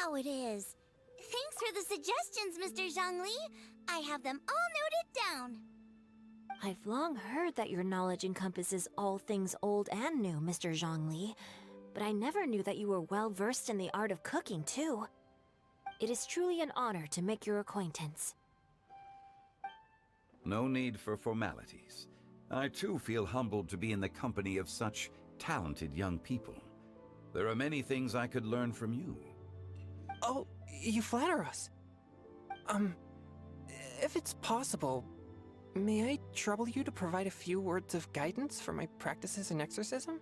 how it is. Thanks for the suggestions, Mr. Zhongli. I have them all noted down. I've long heard that your knowledge encompasses all things old and new, Mr. Zhongli, but I never knew that you were well versed in the art of cooking, too. It is truly an honor to make your acquaintance. No need for formalities. I too feel humbled to be in the company of such talented young people. There are many things I could learn from you. Oh, you flatter us. If it's possible, may I trouble you to provide a few words of guidance for my practices in exorcism?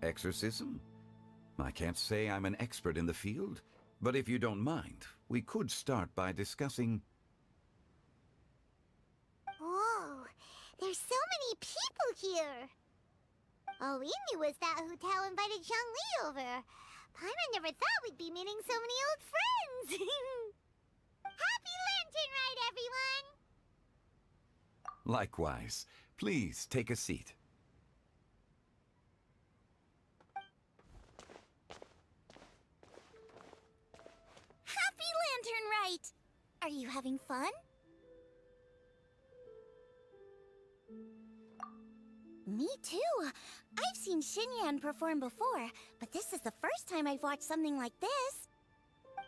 Exorcism? I can't say I'm an expert in the field, but if you don't mind, we could start by discussing... Whoa, there's so many people here. All we knew was that Hu Tao invited Zhongli over. Paimon never thought we'd be meeting so many old friends. Happy Lantern Ride, everyone! Likewise. Please take a seat. Happy Lantern Rite! Are you having fun? Me too. I've seen Xinyan perform before, but this is the first time I've watched something like this.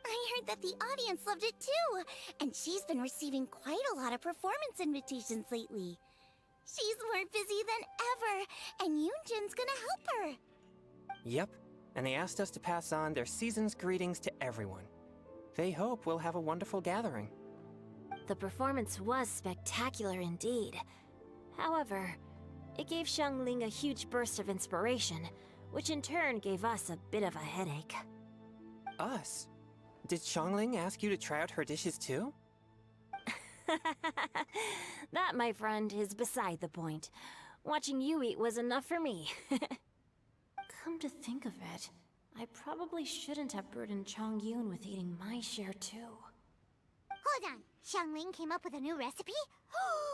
I heard that the audience loved it too, and she's been receiving quite a lot of performance invitations lately. She's more busy than ever, and Yoonjin's gonna help her. Yep, and they asked us to pass on their season's greetings to everyone. They hope we'll have a wonderful gathering. The performance was spectacular indeed. However, it gave Xiangling a huge burst of inspiration, which in turn gave us a bit of a headache. Us? Did Xiangling ask you to try out her dishes too? That, my friend, is beside the point. Watching you eat was enough for me. Come to think of it, I probably shouldn't have burdened Chongyun with eating my share too. Hold on, Xiangling came up with a new recipe?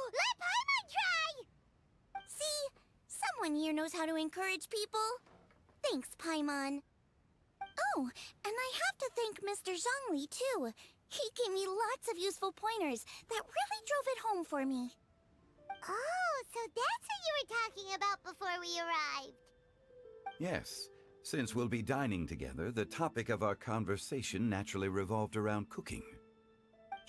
Let Paimon try! See? Someone here knows how to encourage people. Thanks, Paimon. Oh, and I have to thank Mr. Zhongli, too. He gave me lots of useful pointers that really drove it home for me. Oh, so that's what you were talking about before we arrived. Yes. Since we'll be dining together, the topic of our conversation naturally revolved around cooking.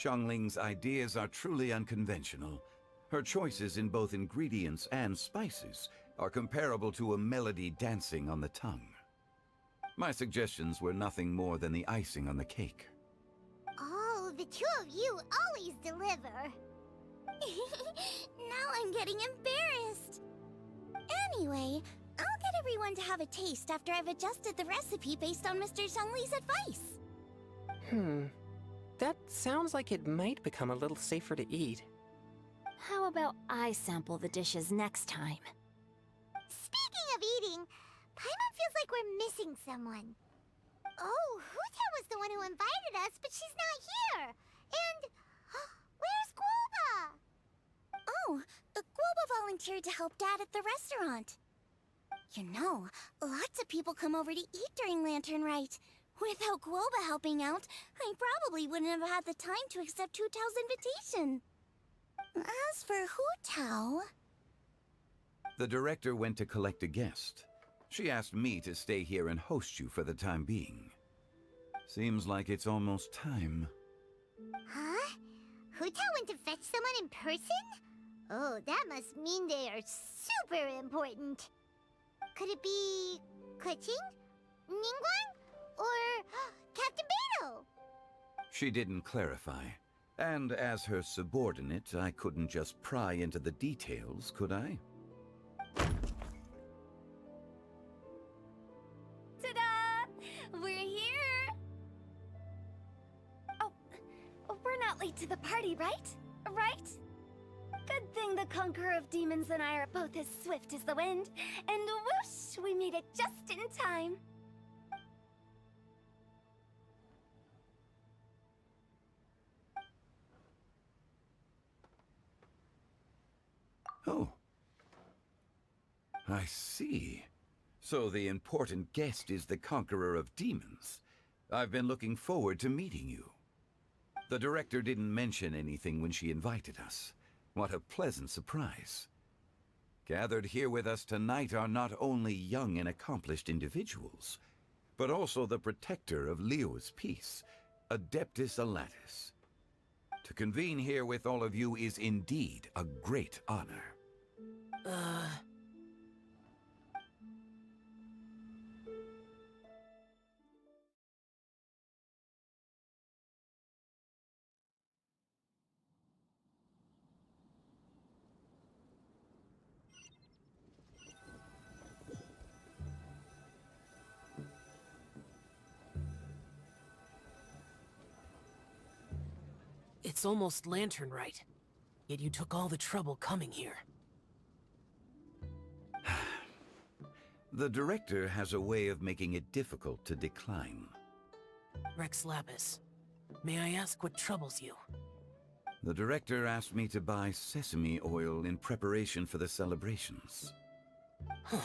Xiangling's ideas are truly unconventional. Her choices in both ingredients and spices are comparable to a melody dancing on the tongue. My suggestions were nothing more than the icing on the cake. Oh, the two of you always deliver. Now I'm getting embarrassed. Anyway, I'll get everyone to have a taste after I've adjusted the recipe based on Mr. Zhongli's advice. That sounds like it might become a little safer to eat. How about I sample the dishes next time? Speaking of eating, Paimon feels like we're missing someone. Oh, Huta was the one who invited us, but she's not here. And where's Guoba? Oh, Guoba volunteered to help Dad at the restaurant. You know, lots of people come over to eat during Lantern Rite. Without Guoba helping out, I probably wouldn't have had the time to accept Hu Tao's invitation. As for Hu Tao... The director went to collect a guest. She asked me to stay here and host you for the time being. Seems like it's almost time. Huh? Hu Tao went to fetch someone in person? Oh, that must mean they are super important. Could it be... Keqing? Ningguang? Or Captain Beidou? She didn't clarify. And as her subordinate, I couldn't just pry into the details, could I? Ta-da! We're here! Oh, we're not late to the party, right? Right? Good thing the Conqueror of Demons and I are both as swift as the wind. And whoosh, we made it just in time. Oh. I see. So the important guest is the Conqueror of Demons. I've been looking forward to meeting you. The director didn't mention anything when she invited us. What a pleasant surprise. Gathered here with us tonight are not only young and accomplished individuals, but also the protector of Leo's peace, Adeptus Alatus. To convene here with all of you is indeed a great honor. It's almost lantern right. Yet you took all the trouble coming here. The director has a way of making it difficult to decline. Rex Lapis, may I ask what troubles you? The director asked me to buy sesame oil in preparation for the celebrations. Huh.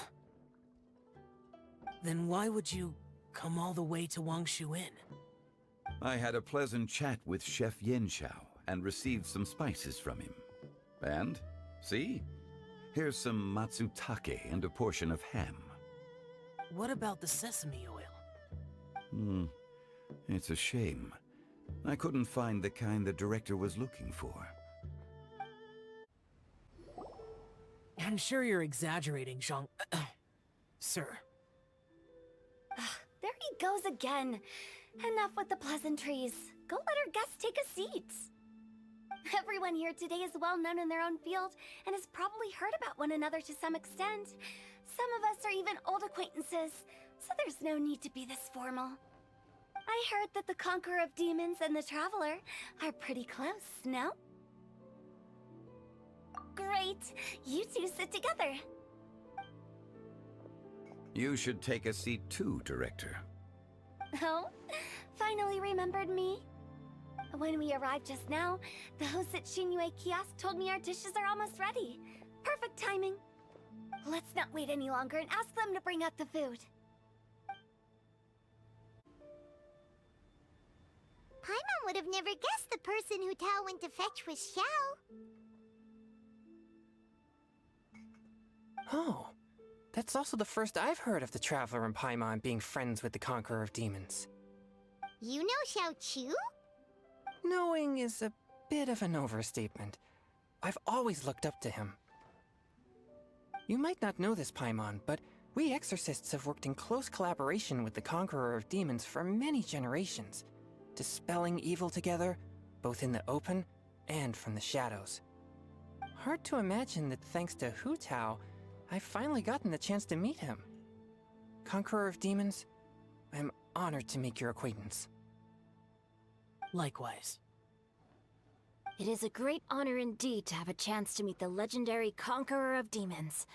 Then why would you come all the way to Wangshu Inn? I had a pleasant chat with Chef Yenshao and received some spices from him. And, see? Here's some matsutake and a portion of ham. What about the sesame oil? It's a shame. I couldn't find the kind the director was looking for. I'm sure you're exaggerating, Zhang... Sir. There he goes again. Enough with the pleasantries. Go let our guests take a seat. Everyone here today is well known in their own field and has probably heard about one another to some extent. Some of us are even old acquaintances, so there's no need to be this formal. I heard that the Conqueror of Demons and the Traveler are pretty close, no? Great! You two sit together. You should take a seat too, Director. Oh? Finally remembered me? When we arrived just now, the hosts at Shinue Kiosk told me our dishes are almost ready. Perfect timing. Let's not wait any longer and ask them to bring out the food. Paimon would have never guessed the person who Tao went to fetch was Xiao. Oh, that's also the first I've heard of the Traveler and Paimon being friends with the Conqueror of Demons. You know Xiao Chu? Knowing is a bit of an overstatement. I've always looked up to him. You might not know this, Paimon, but we exorcists have worked in close collaboration with the Conqueror of Demons for many generations, dispelling evil together, both in the open and from the shadows. Hard to imagine that thanks to Hu Tao, I've finally gotten the chance to meet him. Conqueror of Demons, I'm honored to make your acquaintance. Likewise. It is a great honor indeed to have a chance to meet the legendary Conqueror of Demons.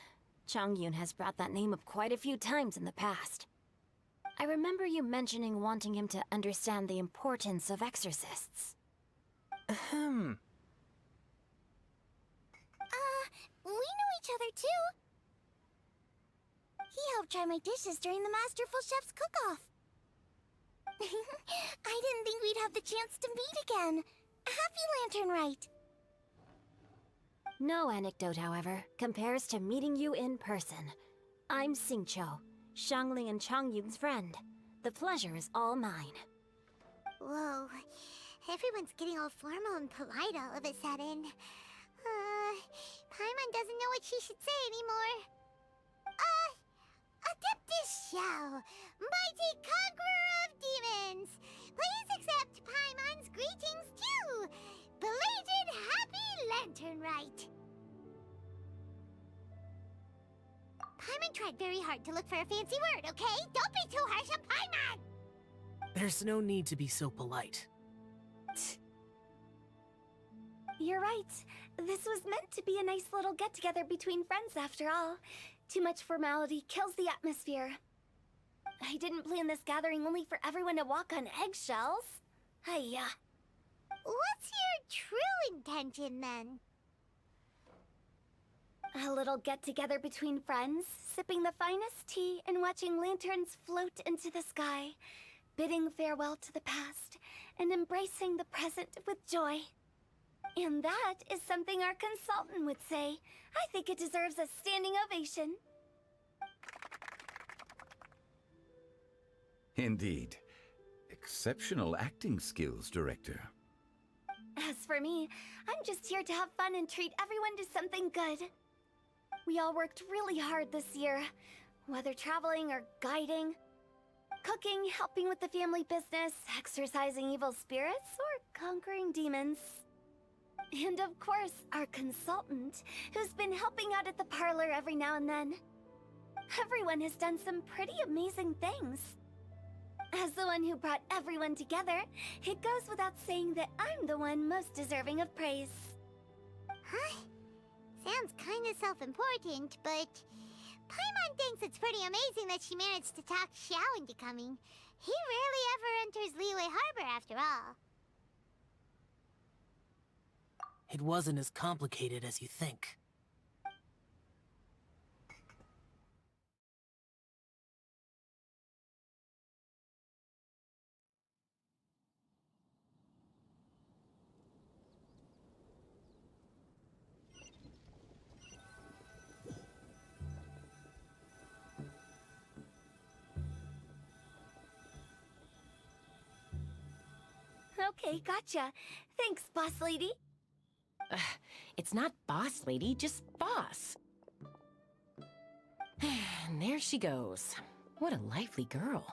Changyun has brought that name up quite a few times in the past. I remember you mentioning wanting him to understand the importance of exorcists. Ahem. We know each other too. He helped try my dishes during the Masterful Chef's cook-off. I didn't think we'd have the chance to meet again. Happy Lantern Rite. No anecdote, however, compares to meeting you in person. I'm Xingqiu, Xiangling and Changyun's friend. The pleasure is all mine. Whoa, everyone's getting all formal and polite all of a sudden. Paimon doesn't know what she should say anymore. Adeptus Xiao, mighty conqueror of demons, please accept Paimon's greetings too. Belated Happy Lantern Rite. Paimon tried very hard to look for a fancy word, okay? Don't be too harsh on Paimon! There's no need to be so polite. You're right. This was meant to be a nice little get-together between friends after all. Too much formality kills the atmosphere. I didn't plan this gathering only for everyone to walk on eggshells. Hiya. What's your true intention then? A little get-together between friends, sipping the finest tea and watching lanterns float into the sky. bidding farewell to the past and embracing the present with joy. And that is something our consultant would say. I think it deserves a standing ovation. Indeed. Exceptional acting skills, Director. As for me, I'm just here to have fun and treat everyone to something good. We all worked really hard this year, whether traveling or guiding, cooking, helping with the family business, exorcising evil spirits, or conquering demons. And of course, our consultant, who's been helping out at the parlor every now and then. Everyone has done some pretty amazing things. As the one who brought everyone together, it goes without saying that I'm the one most deserving of praise. Huh? Sounds kinda self-important, but Paimon thinks it's pretty amazing that she managed to talk Xiao into coming. He rarely ever enters Liyue Harbor after all. It wasn't as complicated as you think. Okay, gotcha. Thanks, boss lady. It's not boss lady, just boss. And there she goes. What a lively girl.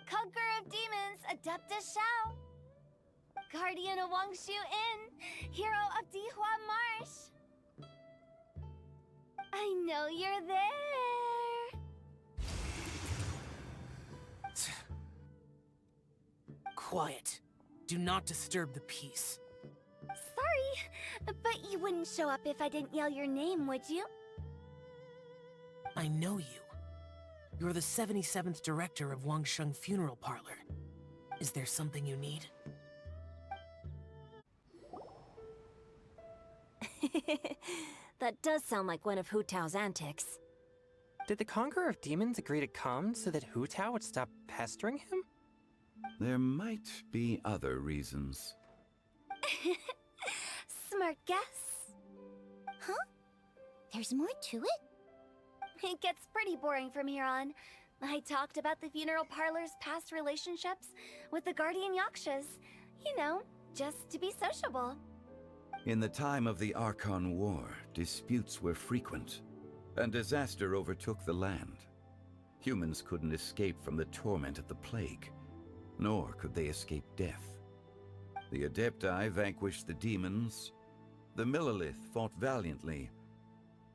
Conqueror of demons, Adeptus Xiao. Guardian of Wangshu Inn, hero of Dihua Marsh. I know you're there. Quiet. Do not disturb the peace. Sorry, but you wouldn't show up if I didn't yell your name, would you? I know you. You're the 77th director of Wangsheng Funeral Parlor. Is there something you need? That does sound like one of Hu Tao's antics. Did the Conqueror of Demons agree to come so that Hu Tao would stop pestering him? There might be other reasons. Smart guess. Huh? There's more to it? It gets pretty boring from here on. I talked about the funeral parlor's past relationships with the Guardian Yakshas. You know, just to be sociable. In the time of the Archon War, disputes were frequent, and disaster overtook the land. Humans couldn't escape from the torment of the plague, nor could they escape death. The Adepti vanquished the demons, the Millelith fought valiantly,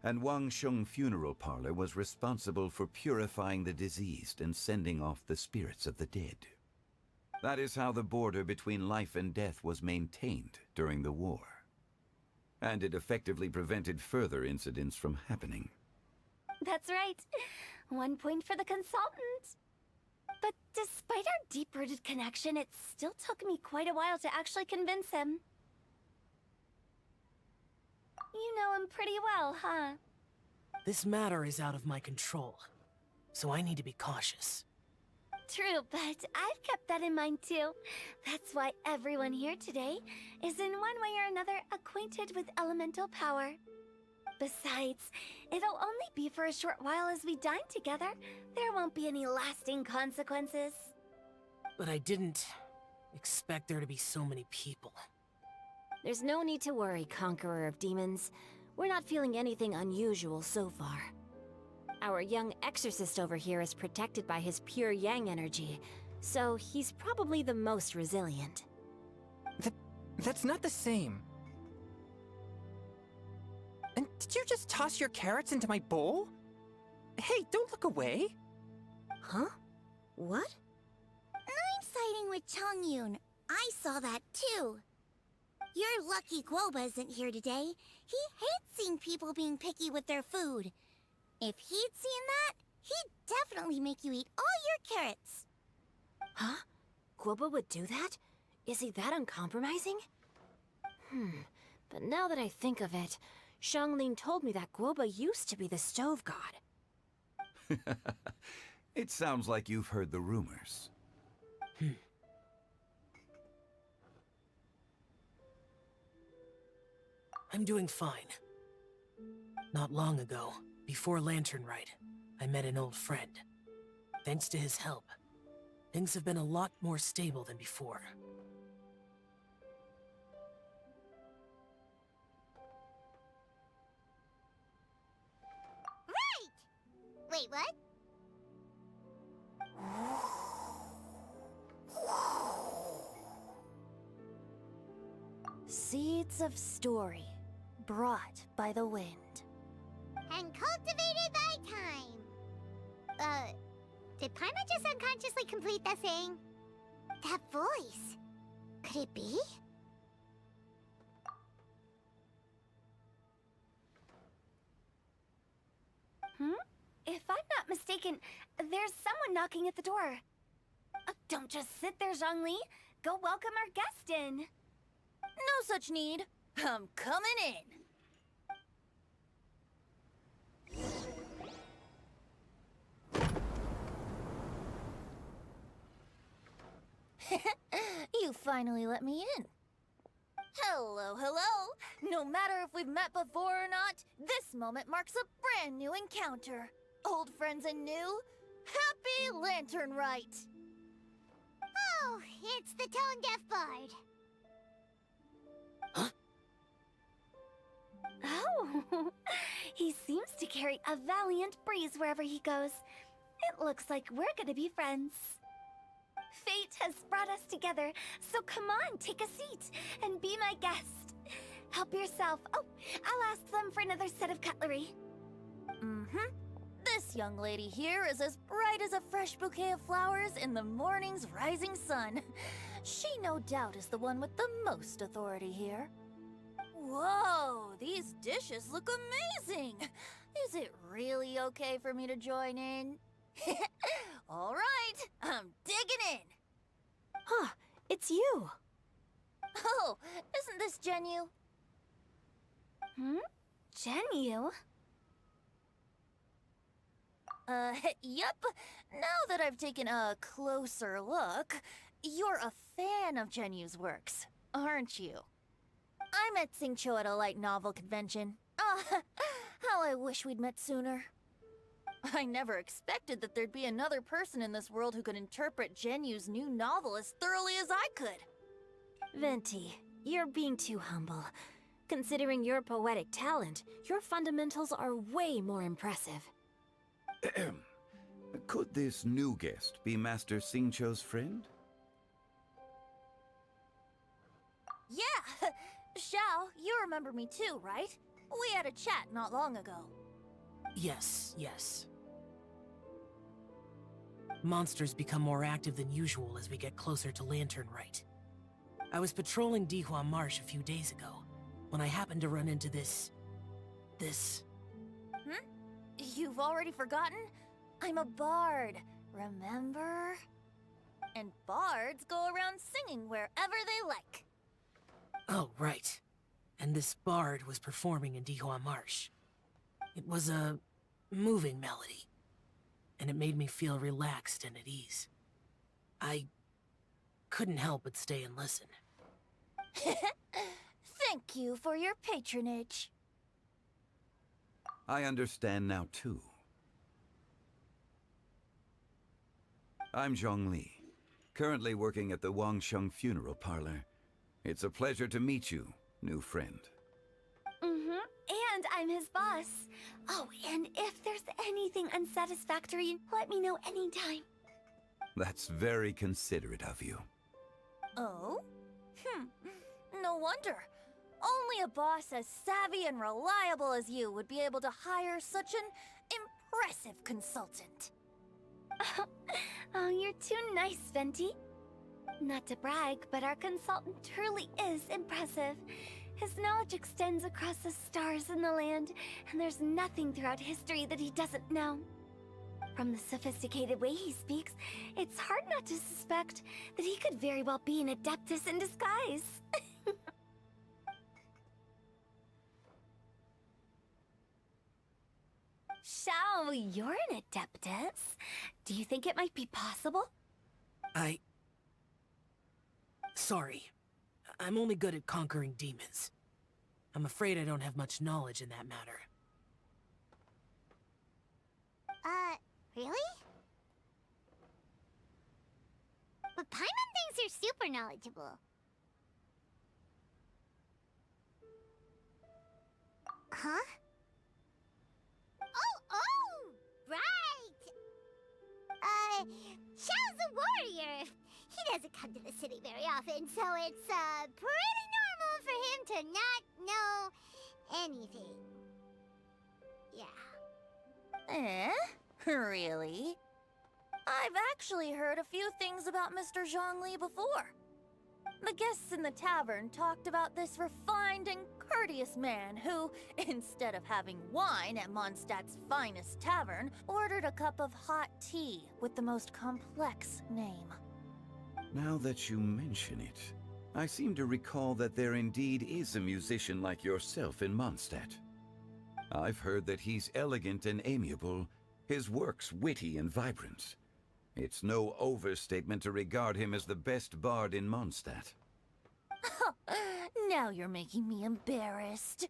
and Wangsheng Funeral Parlor was responsible for purifying the diseased and sending off the spirits of the dead. That is how the border between life and death was maintained during the war. And it effectively prevented further incidents from happening. That's right. 1 point for the consultant. But despite our deep-rooted connection, it still took me quite a while to actually convince him. You know him pretty well, huh? This matter is out of my control, so I need to be cautious. True, but I've kept that in mind too. That's why everyone here today is in one way or another acquainted with elemental power. Besides, it'll only be for a short while as we dine together. There won't be any lasting consequences. But I didn't expect there to be so many people. There's no need to worry, Conqueror of Demons. We're not feeling anything unusual so far. Our young exorcist over here is protected by his pure yang energy, so he's probably the most resilient. That's not the same. And did you just toss your carrots into my bowl? Hey, don't look away. Huh? What? I'm siding with Chongyun. I saw that too. You're lucky Guoba isn't here today. He hates seeing people being picky with their food. If he'd seen that, he'd definitely make you eat all your carrots. Huh? Guoba would do that? Is he that uncompromising? But now that I think of it, Xiangling told me that Guoba used to be the stove god. It sounds like you've heard the rumors. I'm doing fine. Not long ago, before Lantern Rite, I met an old friend. Thanks to his help, things have been a lot more stable than before. Right! Wait, what? Seeds of story, brought by the wind. And cultivated by time. Did Paimon just unconsciously complete that thing? That voice. Could it be? If I'm not mistaken, there's someone knocking at the door. Don't just sit there, Zhongli. Go welcome our guest in. No such need. I'm coming in. You finally let me in. Hello, hello. No matter if we've met before or not, this moment marks a brand new encounter. Old friends and new. Happy Lantern Rite. Oh, it's the tone-deaf bard. Oh, he seems to carry a valiant breeze wherever he goes. It looks like we're gonna be friends. Fate has brought us together, so come on, take a seat and be my guest. Help yourself. Oh, I'll ask them for another set of cutlery. This young lady here is as bright as a fresh bouquet of flowers in the morning's rising sun. She no doubt is the one with the most authority here. Whoa, these dishes look amazing! Is it really okay for me to join in? All right, I'm digging in. Huh, it's you. Oh, isn't this Genyu? Genyu? Yep. Now that I've taken a closer look, you're a fan of Genyu's works, aren't you? I met Xingqiu at a light novel convention. How I wish we'd met sooner. I never expected that there'd be another person in this world who could interpret Genyu's new novel as thoroughly as I could. Venti, you're being too humble. Considering your poetic talent, your fundamentals are way more impressive. Could this new guest be Master Xingqiu's friend? Yeah! Xiao, you remember me too, right? We had a chat not long ago. Yes. Monsters become more active than usual as we get closer to Lantern Rite. I was patrolling Dihua Marsh a few days ago, when I happened to run into this... You've already forgotten? I'm a bard, remember? And bards go around singing wherever they like. Oh, right. And this bard was performing in Dihua Marsh. It was a moving melody, and it made me feel relaxed and at ease. I couldn't help but stay and listen. Thank you for your patronage. I understand now, too. I'm Zhongli, currently working at the Wangsheng Funeral Parlor. It's a pleasure to meet you, new friend. And I'm his boss. Oh, and if there's anything unsatisfactory, let me know anytime. That's very considerate of you. Oh? No wonder. Only a boss as savvy and reliable as you would be able to hire such an impressive consultant. Oh, you're too nice, Venti. Not to brag, but our consultant truly is impressive. His knowledge extends across the stars and the land, and there's nothing throughout history that he doesn't know. From the sophisticated way he speaks, it's hard not to suspect that he could very well be an adeptus in disguise. Xiao, you're an adeptus. Do you think it might be possible? Sorry. I'm only good at conquering demons. I'm afraid I don't have much knowledge in that matter. Really? But Paimon thinks you're super knowledgeable. Huh? Oh! Right! Xiao's a warrior. He doesn't come to the city very often, so it's, pretty normal for him to not know anything. Yeah. Really? I've actually heard a few things about Mr. Zhongli before. The guests in the tavern talked about this refined and courteous man who, instead of having wine at Mondstadt's finest tavern, ordered a cup of hot tea with the most complex name. Now that you mention it, I seem to recall that there indeed is a musician like yourself in Mondstadt. I've heard that he's elegant and amiable, his works witty and vibrant. It's no overstatement to regard him as the best bard in Mondstadt. Now you're making me embarrassed.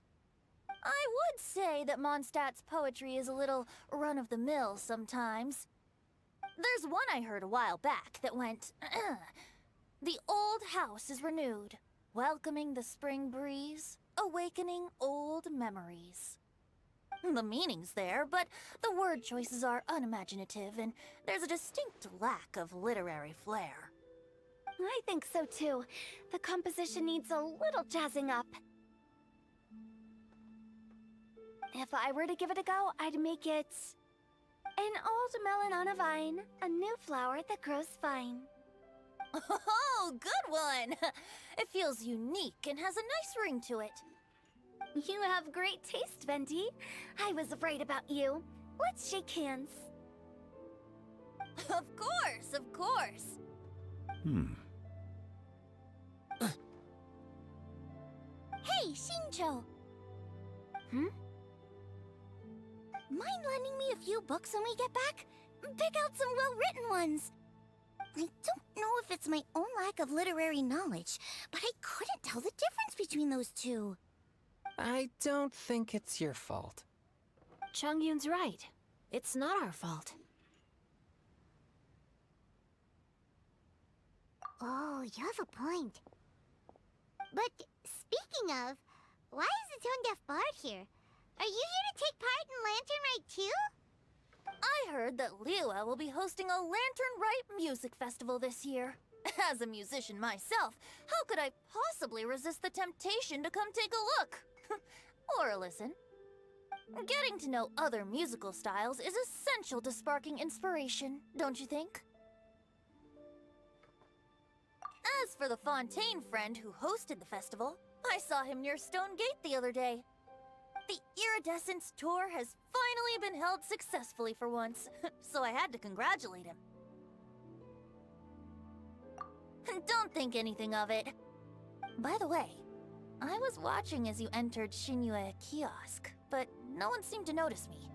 I would say that Mondstadt's poetry is a little run-of-the-mill sometimes. There's one I heard a while back that went, "The old house is renewed, welcoming the spring breeze, awakening old memories." The meaning's there, but the word choices are unimaginative, and there's a distinct lack of literary flair. I think so too. The composition needs a little jazzing up. If I were to give it a go, I'd make it... An old melon on a vine, a new flower that grows fine. Oh, good one! It feels unique and has a nice ring to it. You have great taste, Venti. I was right about you. Let's shake hands. Of course, of course. Hey, Shincho! Mind lending me a few books when we get back? Pick out some well-written ones. I don't know if it's my own lack of literary knowledge, but I couldn't tell the difference between those two. I don't think it's your fault. Chongyun's right. It's not our fault. Oh, you have a point. But speaking of, why is the tone-deaf bard here? Are you here to take part in Lantern Rite too? I heard that Liyue will be hosting a Lantern Rite music festival this year. As a musician myself, how could I possibly resist the temptation to come take a look? Or listen. Getting to know other musical styles is essential to sparking inspiration, don't you think? As for the Fontaine friend who hosted the festival, I saw him near Stone Gate the other day. The Iridescence tour has finally been held successfully for once, so I had to congratulate him. Don't think anything of it. By the way, I was watching as you entered Shinyue Kiosk, but no one seemed to notice me.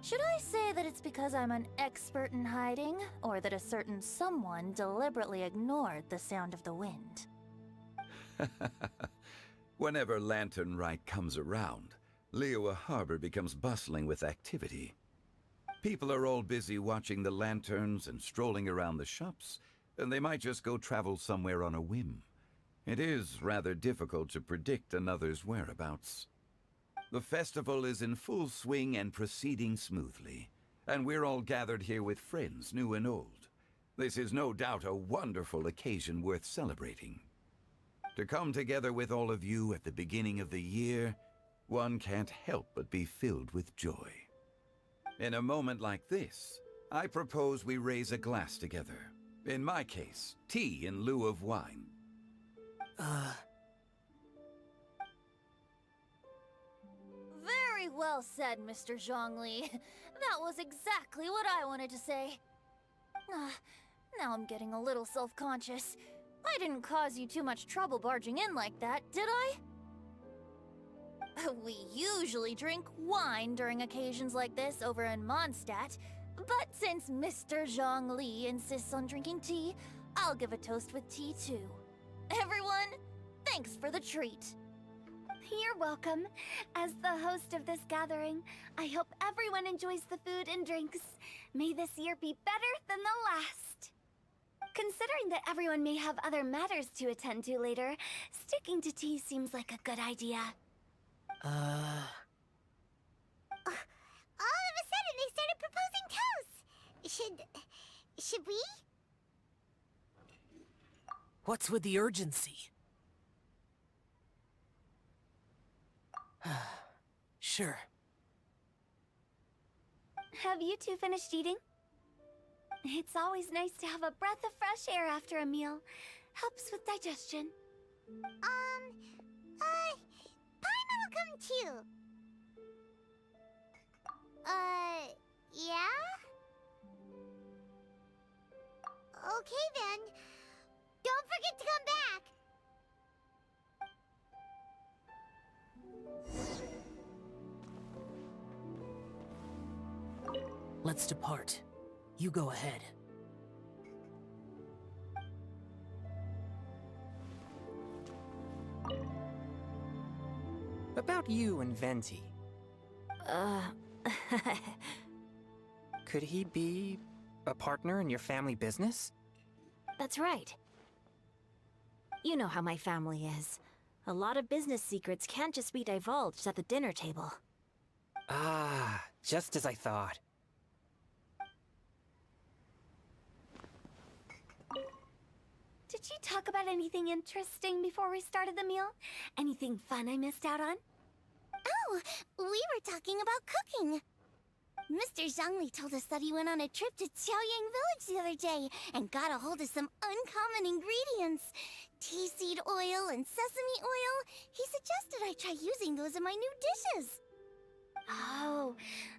Should I say that it's because I'm an expert in hiding, or that a certain someone deliberately ignored the sound of the wind? Whenever Lantern Rite comes around, Liyue Harbor becomes bustling with activity. People are all busy watching the lanterns and strolling around the shops, and they might just go travel somewhere on a whim. It is rather difficult to predict another's whereabouts. The festival is in full swing and proceeding smoothly, and we're all gathered here with friends, new and old. This is no doubt a wonderful occasion worth celebrating. To come together with all of you at the beginning of the year, one can't help but be filled with joy. In a moment like this, I propose we raise a glass together. In my case, tea in lieu of wine. Very well said, Mr. Zhongli. That was exactly what I wanted to say. Now I'm getting a little self-conscious. I didn't cause you too much trouble barging in like that, did I? We usually drink wine during occasions like this over in Mondstadt, but since Mr. Zhongli insists on drinking tea, I'll give a toast with tea too. Everyone, thanks for the treat. You're welcome. As the host of this gathering, I hope everyone enjoys the food and drinks. May this year be better than the last. Considering that everyone may have other matters to attend to later, sticking to tea seems like a good idea. All of a sudden, they started proposing toasts. Should we? What's with the urgency? Sure. Have you two finished eating? It's always nice to have a breath of fresh air after a meal. Helps with digestion. Paimon will come too. Yeah? Okay then. Don't forget to come back. Let's depart. You go ahead. About you and Venti. Could he be a partner in your family business? That's right. You know how my family is. A lot of business secrets can't just be divulged at the dinner table. Ah, just as I thought. Did you talk about anything interesting before we started the meal? Anything fun I missed out on? Oh, we were talking about cooking. Mr. Zhongli told us that he went on a trip to Qiaoyang Village the other day and got a hold of some uncommon ingredients. Tea seed oil and sesame oil. He suggested I try using those in my new dishes. Oh,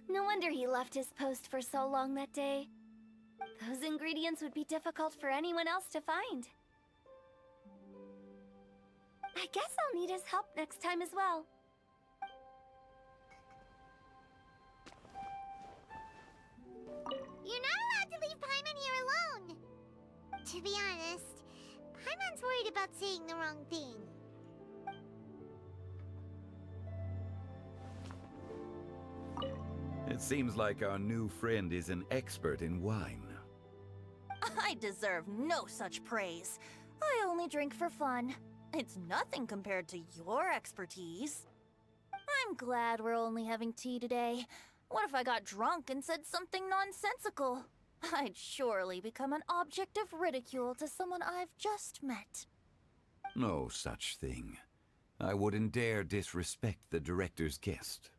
no wonder he left his post for so long that day. Those ingredients would be difficult for anyone else to find. I guess I'll need his help next time as well. You're not allowed to leave Paimon here alone. To be honest, Paimon's worried about saying the wrong thing. It seems like our new friend is an expert in wine. I deserve no such praise. I only drink for fun. It's nothing compared to your expertise. I'm glad we're only having tea today. What if I got drunk and said something nonsensical? I'd surely become an object of ridicule to someone I've just met. No such thing. I wouldn't dare disrespect the director's guest.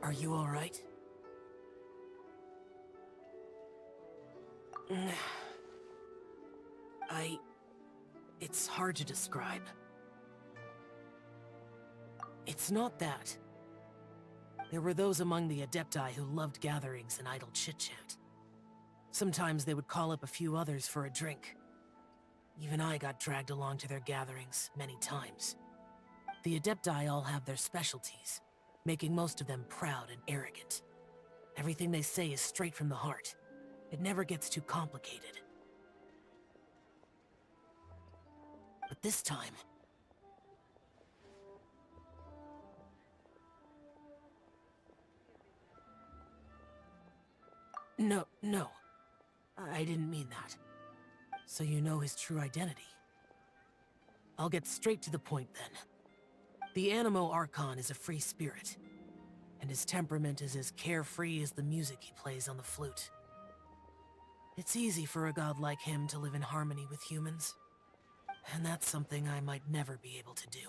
Are you all right? It's hard to describe. It's not that. There were those among the Adepti who loved gatherings and idle chit-chat. Sometimes they would call up a few others for a drink. Even I got dragged along to their gatherings many times. The Adepti all have their specialties, making most of them proud and arrogant. Everything they say is straight from the heart. It never gets too complicated. But this time... No. I didn't mean that. So you know his true identity. I'll get straight to the point then. The Animo Archon is a free spirit, and his temperament is as carefree as the music he plays on the flute. It's easy for a god like him to live in harmony with humans, and that's something I might never be able to do.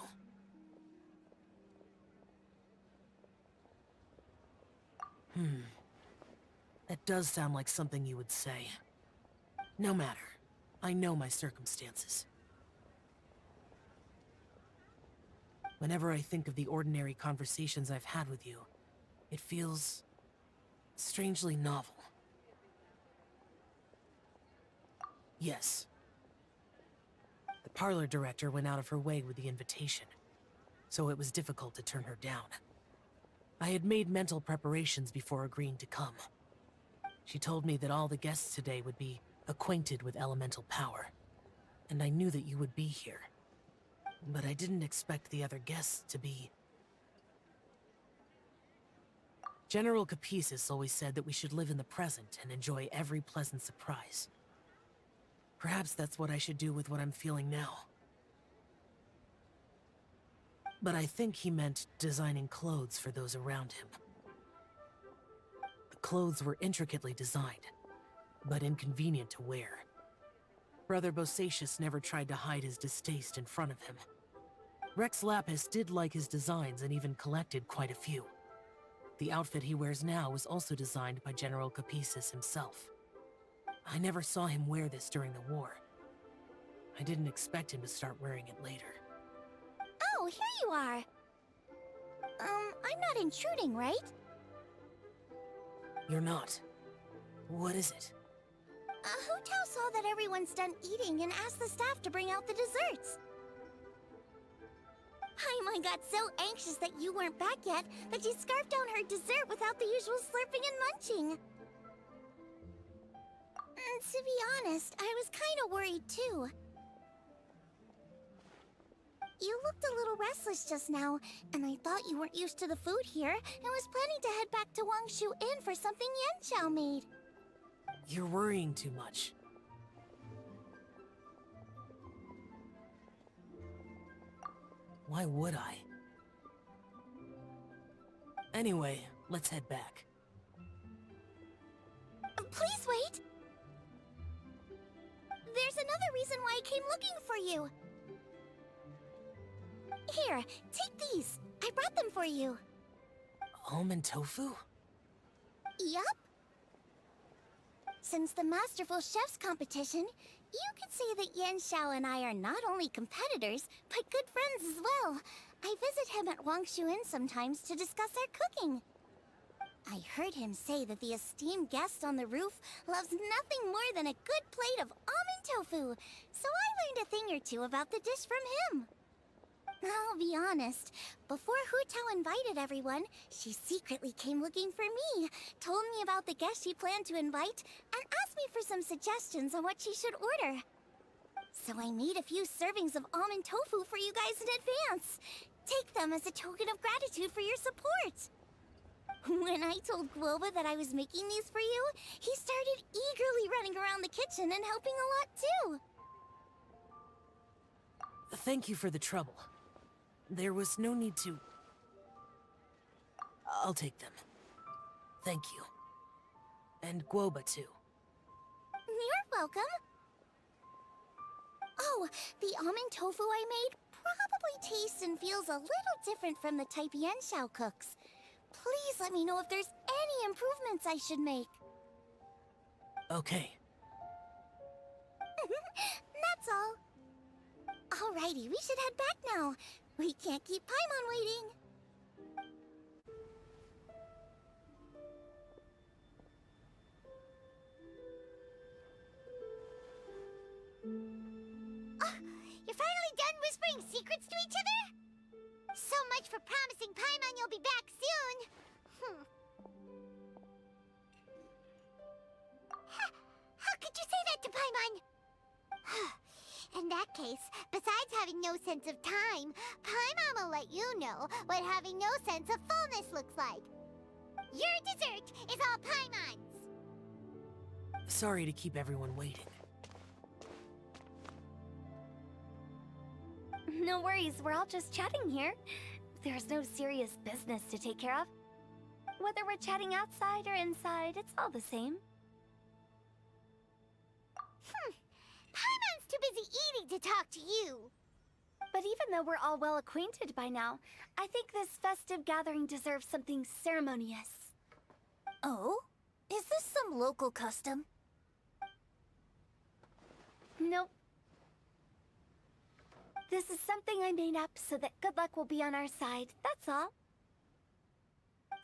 That does sound like something you would say. No matter. I know my circumstances. Whenever I think of the ordinary conversations I've had with you, it feels strangely novel. Yes. The parlor director went out of her way with the invitation, so it was difficult to turn her down. I had made mental preparations before agreeing to come. She told me that all the guests today would be acquainted with elemental power, and I knew that you would be here. But I didn't expect the other guests to be... General Capices always said that we should live in the present and enjoy every pleasant surprise. Perhaps that's what I should do with what I'm feeling now. But I think he meant designing clothes for those around him. The clothes were intricately designed, but inconvenient to wear. Brother Bosacius never tried to hide his distaste in front of him. Rex Lapis did like his designs and even collected quite a few. The outfit he wears now was also designed by General Capices himself. I never saw him wear this during the war. I didn't expect him to start wearing it later. Oh, here you are. I'm not intruding, right? You're not. What is it? Hu Tao saw that everyone's done eating and asked the staff to bring out the desserts. Paimon got so anxious that you weren't back yet that she scarfed down her dessert without the usual slurping and munching. To be honest, I was kind of worried too. You looked a little restless just now, and I thought you weren't used to the food here and was planning to head back to Wangshu Inn for something Yanxiao made. You're worrying too much. Why would I? Anyway, let's head back. Please wait! There's another reason why I came looking for you. Here, take these. I brought them for you. Almond tofu? Yup. Since the Masterful Chef's competition, you could say that Yanxiao and I are not only competitors, but good friends as well. I visit him at Wangshu Inn sometimes to discuss our cooking. I heard him say that the esteemed guest on the roof loves nothing more than a good plate of almond tofu, so I learned a thing or two about the dish from him. I'll be honest, before Hu Tao invited everyone, she secretly came looking for me, told me about the guests she planned to invite, and asked me for some suggestions on what she should order. So I made a few servings of almond tofu for you guys in advance. Take them as a token of gratitude for your support. When I told Guoba that I was making these for you, he started eagerly running around the kitchen and helping a lot too. Thank you for the trouble. There was no need to... I'll take them. Thank you. And Guoba too. You're welcome. Oh, the almond tofu I made probably tastes and feels a little different from the type Yanxiao cooks. Please let me know if there's any improvements I should make. Okay. That's all. Alrighty, we should head back now. We can't keep Paimon waiting. Oh, you're finally done whispering secrets to each other? So much for promising Paimon you'll be back soon. How could you say that to Paimon? In that case, besides having no sense of time, Paimon will let you know what having no sense of fullness looks like. Your dessert is all Paimon's. Sorry to keep everyone waiting. No worries, we're all just chatting here. There's no serious business to take care of. Whether we're chatting outside or inside, it's all the same. Paimon's too busy eating to talk to you. But even though we're all well acquainted by now, I think this festive gathering deserves something ceremonious. Oh? Is this some local custom? Nope. This is something I made up so that good luck will be on our side, that's all.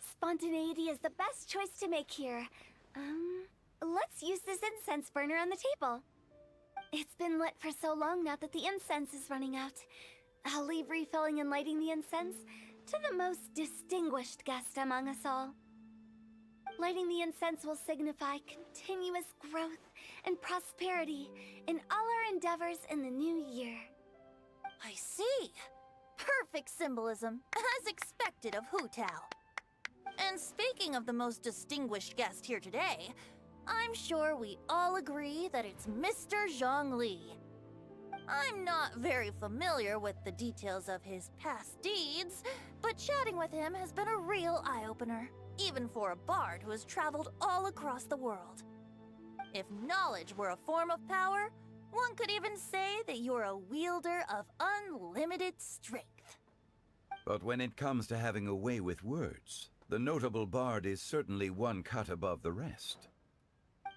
Spontaneity is the best choice to make here. Let's use this incense burner on the table. It's been lit for so long now that the incense is running out. I'll leave refilling and lighting the incense to the most distinguished guest among us all. Lighting the incense will signify continuous growth and prosperity in all our endeavors in the new year. I see. Perfect symbolism, as expected of Hu Tao. And speaking of the most distinguished guest here today, I'm sure we all agree that it's Mr. Zhongli. I'm not very familiar with the details of his past deeds, but chatting with him has been a real eye-opener, even for a bard who has traveled all across the world. If knowledge were a form of power, one could even say that you're a wielder of unlimited strength. But when it comes to having a way with words, the notable bard is certainly one cut above the rest.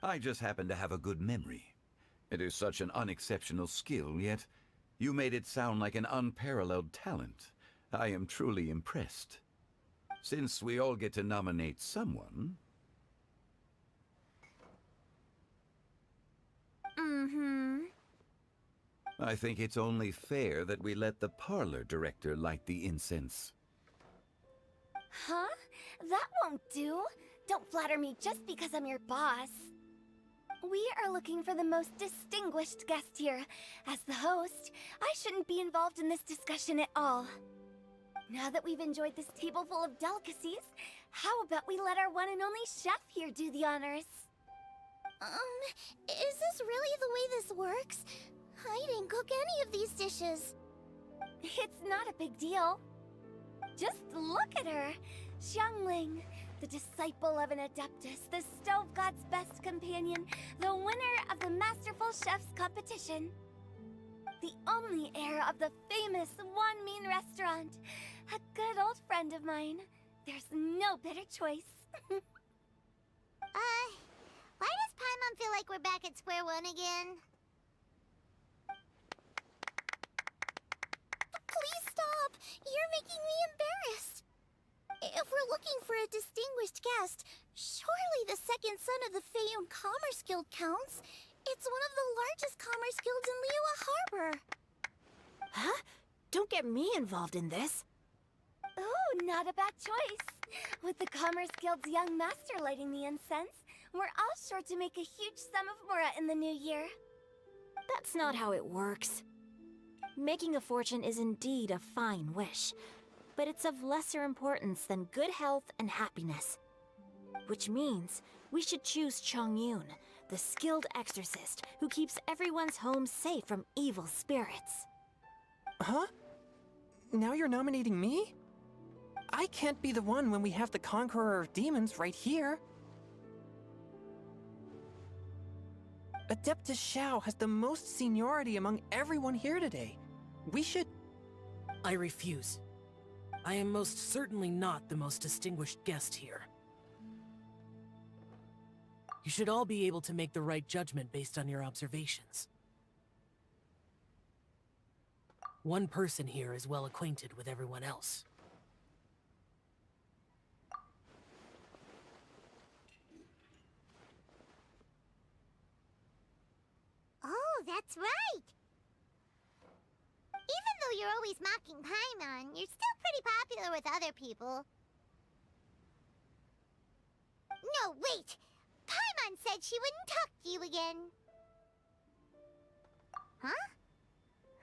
I just happen to have a good memory. It is such an unexceptional skill, yet you made it sound like an unparalleled talent. I am truly impressed. Since we all get to nominate someone... I think it's only fair that we let the parlor director light the incense. Huh? That won't do. Don't flatter me just because I'm your boss. We are looking for the most distinguished guest here. As the host, I shouldn't be involved in this discussion at all. Now that we've enjoyed this table full of delicacies, how about we let our one and only chef here do the honors? Is this really the way this works? I didn't cook any of these dishes. It's not a big deal. Just look at her. Xiangling, the disciple of an adeptus, the stove god's best companion, the winner of the Masterful Chef's competition. The only heir of the famous One Mean restaurant. A good old friend of mine. There's no better choice. Why does Paimon feel like we're back at square one again? Please stop! You're making me embarrassed. If we're looking for a distinguished guest, surely the second son of the Feiyun Commerce Guild counts. It's one of the largest commerce guilds in Liyue Harbor. Huh? Don't get me involved in this. Ooh, not a bad choice. With the Commerce Guild's young master lighting the incense, we're all sure to make a huge sum of mora in the new year. That's not how it works. Making a fortune is indeed a fine wish, but it's of lesser importance than good health and happiness. Which means we should choose Chongyun, the skilled exorcist who keeps everyone's home safe from evil spirits. Huh? Now you're nominating me? I can't be the one when we have the Conqueror of Demons right here. Adeptus Xiao has the most seniority among everyone here today. We should... I refuse. I am most certainly not the most distinguished guest here. You should all be able to make the right judgment based on your observations. One person here is well acquainted with everyone else. Oh, that's right! Even though you're always mocking Paimon, you're still pretty popular with other people. No, wait! Paimon said she wouldn't talk to you again. Huh?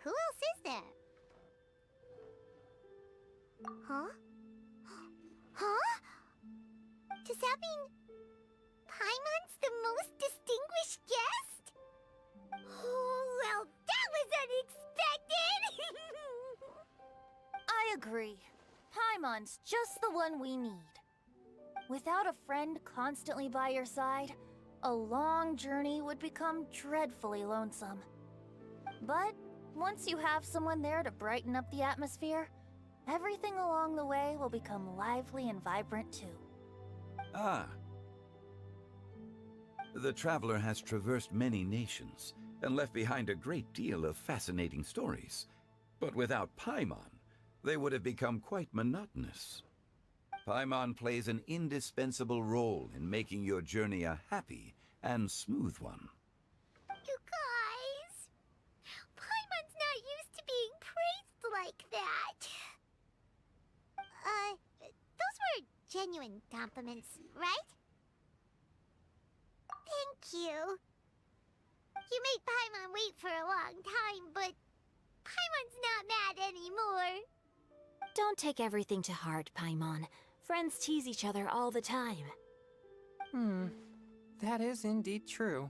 Who else is there? Huh? Huh? Does that mean Paimon's the most distinguished guest? Oh, well, that was unexpected! I agree. Paimon's just the one we need. Without a friend constantly by your side, a long journey would become dreadfully lonesome. But once you have someone there to brighten up the atmosphere, everything along the way will become lively and vibrant too. Ah. The traveler has traversed many nations and left behind a great deal of fascinating stories. But without Paimon, they would have become quite monotonous. Paimon plays an indispensable role in making your journey a happy and smooth one. You guys! like that. Those were genuine compliments, right? Thank you. You made Paimon wait for a long time, but Paimon's not mad anymore. Don't take everything to heart, Paimon. Friends tease each other all the time. That is indeed true.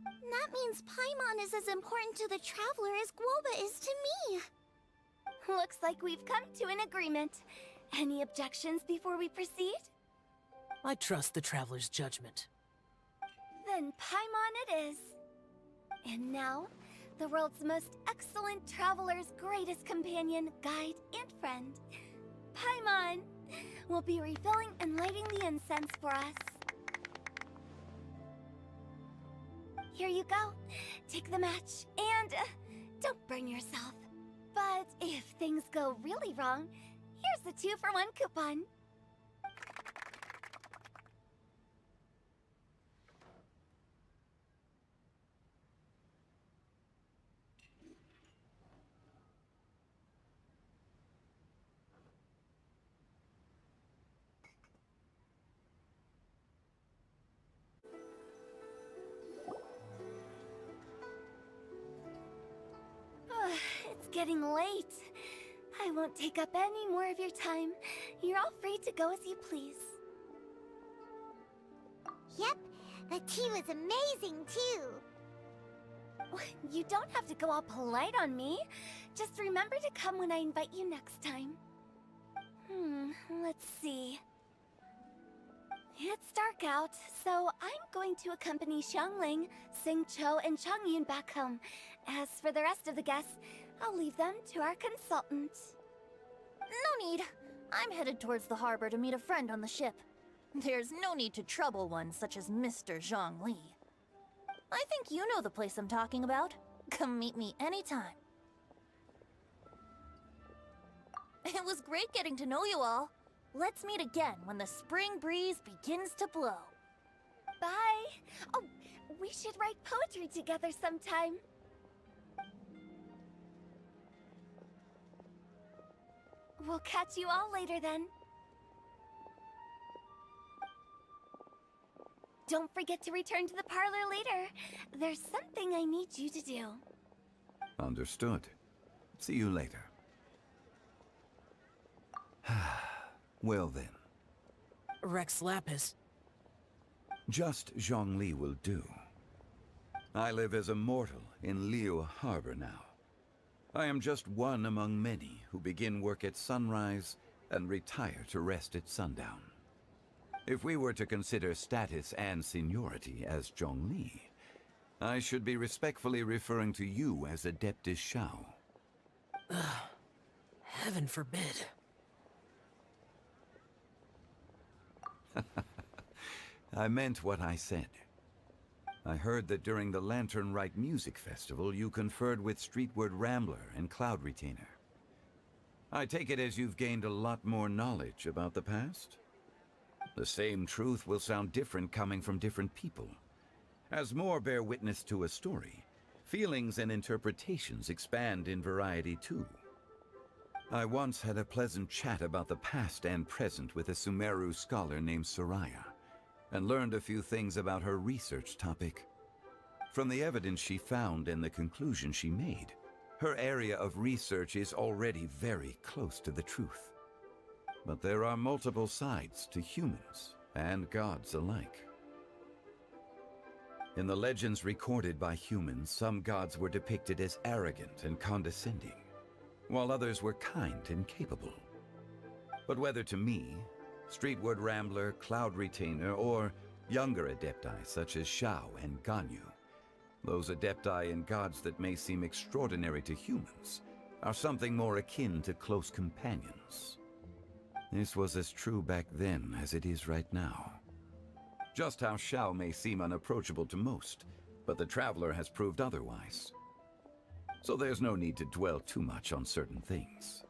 That means Paimon is as important to the Traveler as Guoba is to me. Looks like we've come to an agreement. Any objections before we proceed? I trust the Traveler's judgment. Then Paimon it is. And now, the world's most excellent Traveler's greatest companion, guide, and friend, Paimon, will be refilling and lighting the incense for us. Here you go. Take the match, and don't burn yourself. But if things go really wrong, here's the 2-for-1 coupon. It's getting late. I won't take up any more of your time. You're all free to go as you please. Yep, the tea was amazing too. You don't have to go all polite on me. Just remember to come when I invite you next time. Let's see. It's dark out, so I'm going to accompany Xiangling, Xingqiu, and Changyun back home. As for the rest of the guests, I'll leave them to our consultant. No need. I'm headed towards the harbor to meet a friend on the ship. There's no need to trouble one such as Mr. Zhongli. I think you know the place I'm talking about. Come meet me anytime. It was great getting to know you all. Let's meet again when the spring breeze begins to blow. Bye! Oh, we should write poetry together sometime. We'll catch you all later then. Don't forget to return to the parlor later. There's something I need you to do. Understood. See you later. Well then. Rex Lapis. Just Zhongli will do. I live as a mortal in Liu Harbor now. I am just one among many who begin work at sunrise and retire to rest at sundown. If we were to consider status and seniority as Zhongli, I should be respectfully referring to you as Adeptus Shao. Heaven forbid. I meant what I said. I heard that during the Lantern Rite Music Festival, you conferred with Streetward Rambler and Cloud Retainer. I take it as you've gained a lot more knowledge about the past? The same truth will sound different coming from different people. As more bear witness to a story, feelings and interpretations expand in variety too. I once had a pleasant chat about the past and present with a Sumeru scholar named Soraya, and learned a few things about her research topic. From the evidence she found and the conclusion she made, her area of research is already very close to the truth. But there are multiple sides to humans and gods alike. In the legends recorded by humans, some gods were depicted as arrogant and condescending, while others were kind and capable. But whether to me, Streetward Rambler, Cloud Retainer, or younger adepti such as Shao and Ganyu, those adepti and gods that may seem extraordinary to humans are something more akin to close companions. This was as true back then as it is right now. Just how Shao may seem unapproachable to most, but the Traveler has proved otherwise. So there's no need to dwell too much on certain things.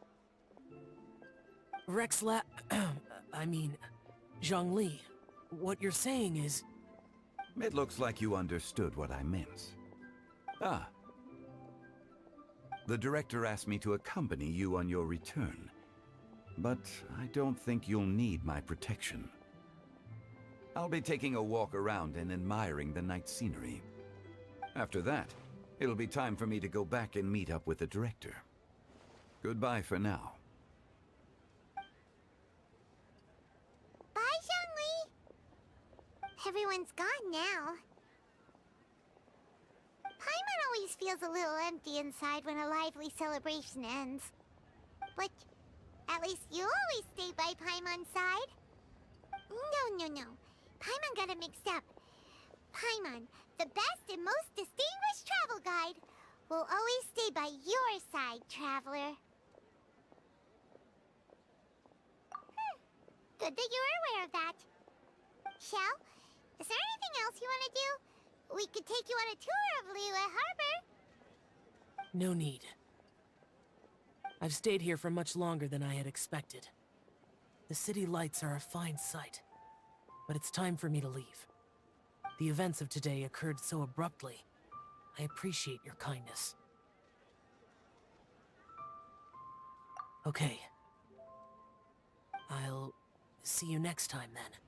Zhongli, what you're saying is... It looks like you understood what I meant. Ah. The director asked me to accompany you on your return. But I don't think you'll need my protection. I'll be taking a walk around and admiring the night scenery. After that, it'll be time for me to go back and meet up with the director. Goodbye for now. Bye, Zhongli! Everyone's gone now. Paimon always feels a little empty inside when a lively celebration ends. But at least you always stay by Paimon's side. No. Paimon got it mixed up. Paimon, the best and most distinguished travel guide, will always stay by your side, traveler. Good that you're aware of that. Shell, is there anything else you want to do? We could take you on a tour of Liyue Harbor. No need. I've stayed here for much longer than I had expected. The city lights are a fine sight, but it's time for me to leave. The events of today occurred so abruptly. I appreciate your kindness. Okay. I'll see you next time then.